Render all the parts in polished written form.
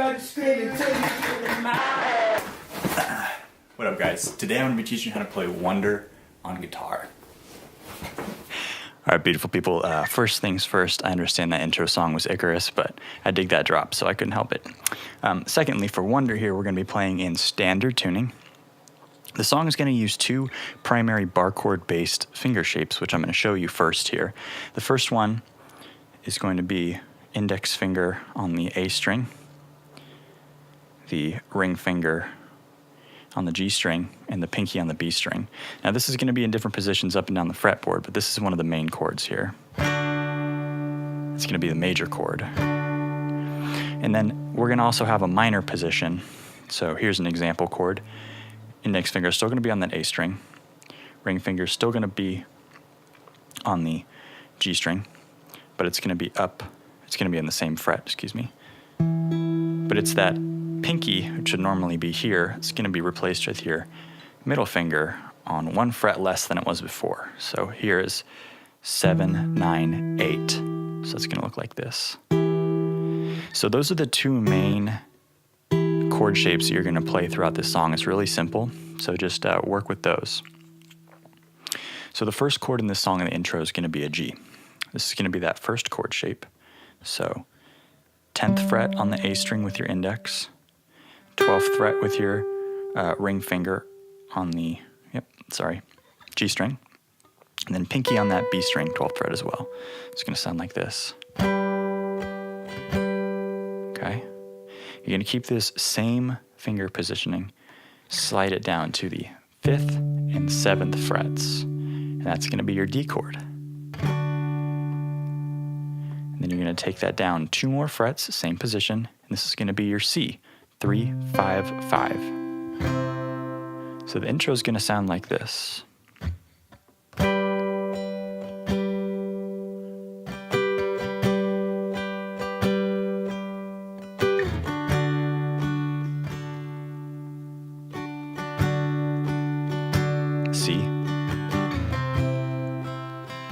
What up, guys? Today I'm going to be teaching you how to play Wonder on guitar. All right, beautiful people. First things first, I understand that intro song was Icarus, but I dig that drop, so I couldn't help it. Secondly, for Wonder here, we're going to be playing in standard tuning. The song is going to use two primary bar chord-based finger shapes, which I'm going to show you first here. The first one is going to be index finger on the A string, the ring finger on the G string, and the pinky on the B string. Now this is going to be in different positions up and down the fretboard, but this is one of the main chords here. It's going to be the major chord. And then we're going to also have a minor position. So here's an example chord. Index finger is still going to be on that A string. Ring finger is still going to be on the G string, but it's going to be up. It's going to be in the same fret, excuse me. But it's that pinky, which should normally be here, it's going to be replaced with your middle finger on one fret less than it was before. So here is 7, 9, 8. So it's going to look like this. So those are the two main chord shapes that you're going to play throughout this song. It's really simple, so just work with those. So the first chord in this song in the intro is going to be a G. This is going to be that first chord shape. So 10th fret on the A string with your index, 12th fret with your ring finger on the G string, and then pinky on that B string, 12th fret as well. It's going to sound like this. Okay. You're going to keep this same finger positioning, slide it down to the 5th and 7th frets, and that's going to be your D chord. And then you're going to take that down 2 more frets, same position, and this is going to be your C, 3, 5, 5. So the intro is going to sound like this. C.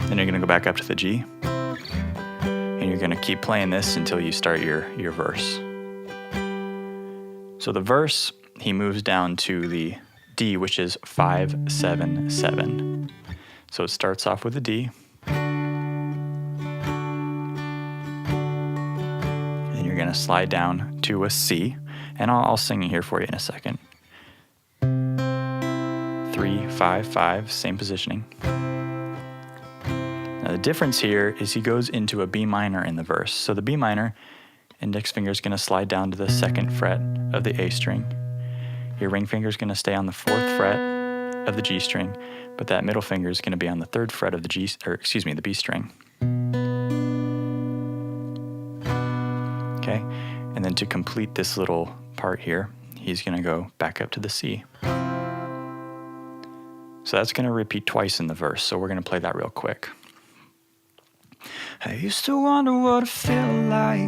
Then you're going to go back up to the G. And you're going to keep playing this until you start your verse. So the verse, he moves down to the D, which is 5, 7, 7. So it starts off with a D. And then you're going to slide down to a C. And I'll sing it here for you in a second. 3, 5, 5, same positioning. Now the difference here is he goes into a B minor in the verse. So the B minor, index finger is going to slide down to the 2nd fret of the A string. Your ring finger is going to stay on the 4th fret of the G string, but that middle finger is going to be on the 3rd fret of the the B string. Okay, and then to complete this little part here, he's going to go back up to the C. So that's going to repeat twice in the verse, so we're going to play that real quick. I used to wonder what it felt like.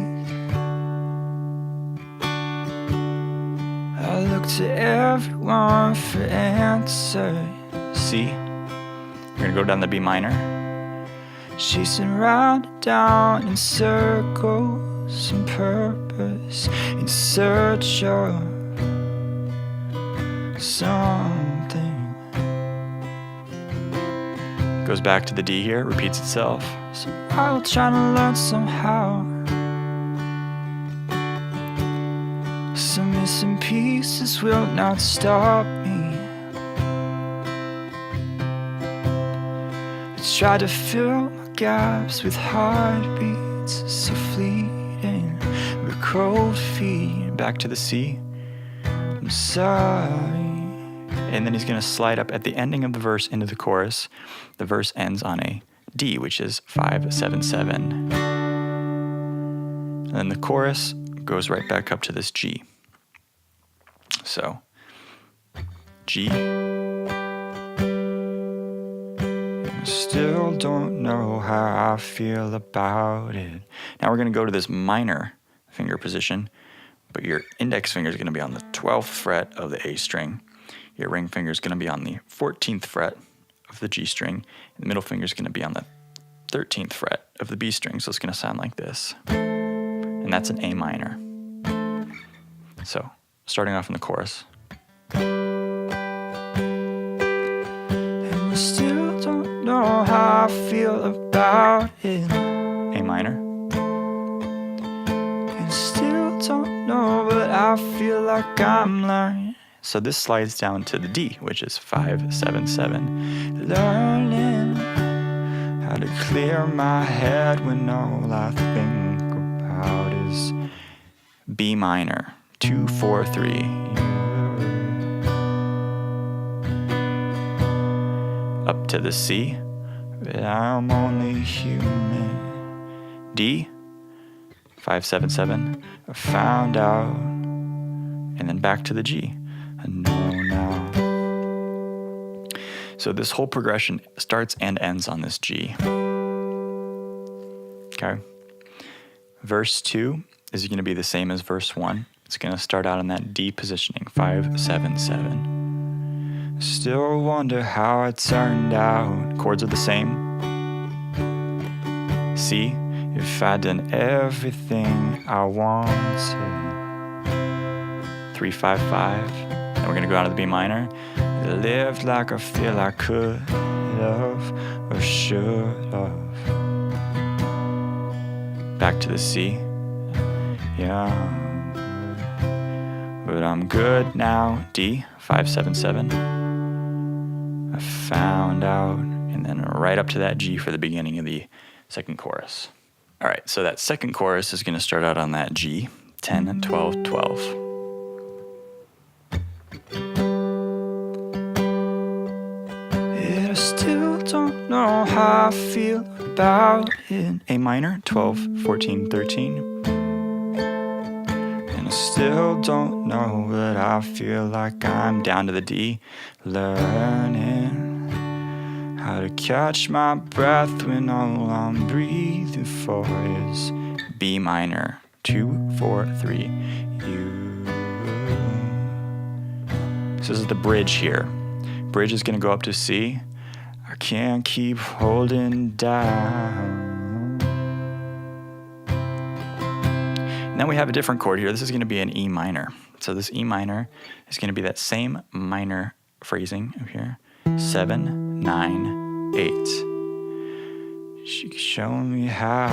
I looked to everyone for answers. C. You're going to go down the B minor. Chasing round and down in circles and purpose, in search of something. Goes back to the D here, repeats itself. So while trying to learn somehow, some missing pieces will not stop me. I try to fill my gaps with heartbeats so fleeting, with cold feet. Back to the C. I'm sorry. And then he's going to slide up at the ending of the verse into the chorus. The verse ends on a D, which is 5, 7, 7. And then the chorus goes right back up to this G. So, G. I still don't know how I feel about it. Now we're going to go to this minor finger position, but your index finger is going to be on the 12th fret of the A string. Your ring finger is going to be on the 14th fret of the G string, and the middle finger is going to be on the 13th fret of the B string, so it's going to sound like this. And that's an A minor. So starting off in the chorus. And I still don't know how I feel about it. A minor. And still don't know, but I feel like I'm learning. So this slides down to the D, which is 5, 7, 7. Learning how to clear my head when all I think about is B minor, 2, 4, 3. Up to the C, but I'm only human. D, 5, 7, 7. I found out, and then back to the G. I know now. So this whole progression starts and ends on this G. Okay. Verse 2 is going to be the same as verse 1. It's going to start out in that D positioning, 5, 7, 7. Still wonder how it turned out. Chords are the same. C, if I'd done everything I wanted. 3, 5, 5. And we're going to go down to the B minor. Lived like I feel I could have or should have. Back to the C. Yeah, but I'm good now. D, 5, 7, 7. I found out. And then right up to that G for the beginning of the second chorus. All right, so that second chorus is going to start out on that G, 10, 12, 12. I still don't know how I feel about it. A minor, 12, 14, 13. And I still don't know, but I feel like I'm down to the D, learning how to catch my breath when all I'm breathing for is B minor, 2, 4, 3, you. So this is the bridge here. Bridge is going to go up to C. I can't keep holding down. And then we have a different chord here. This is going to be an E minor. So this E minor is going to be that same minor phrasing over here. 7, 9, 8. She show me how.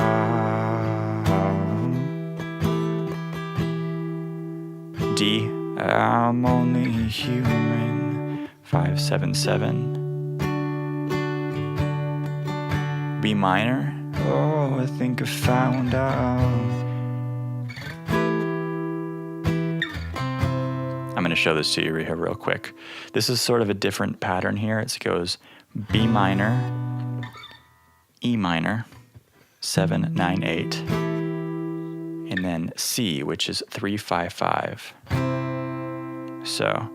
D, I'm only human. 5, 7, 7. B minor, oh, I think I found out. I'm going to show this to you here real quick. This is sort of a different pattern here. It goes B minor, E minor, 7, 9, 8, and then C, which is 3, 5, 5. So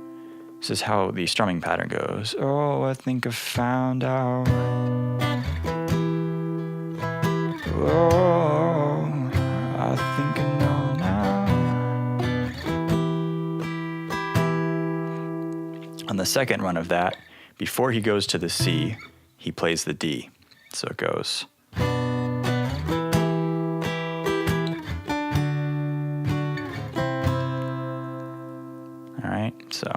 this is how the strumming pattern goes. Oh, I think I found out. Oh, I think I know now. On the second run of that, before he goes to the C, he plays the D. So it goes. All right, so.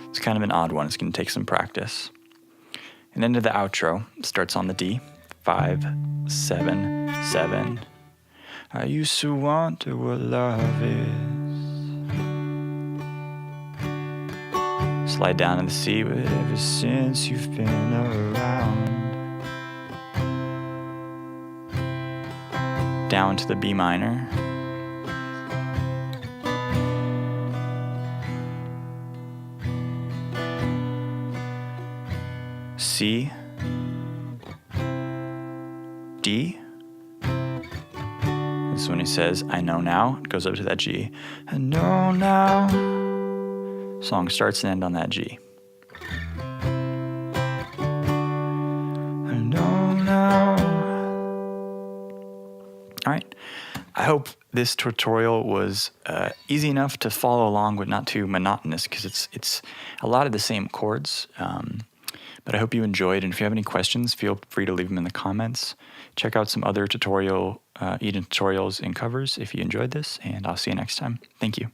It's kind of an odd one. It's going to take some practice. And into the outro, starts on the D, 5, 7, 7. I used to wonder what love is. Slide down to the C, but ever since you've been around. Down to the B minor. C, D. This is when he says, I know now. It goes up to that G. I know now. Song starts and ends on that G. I know now. All right. I hope this tutorial was easy enough to follow along, but not too monotonous, because it's a lot of the same chords. But I hope you enjoyed, and if you have any questions, feel free to leave them in the comments. Check out some other Eden tutorials and covers if you enjoyed this, and I'll see you next time. Thank you.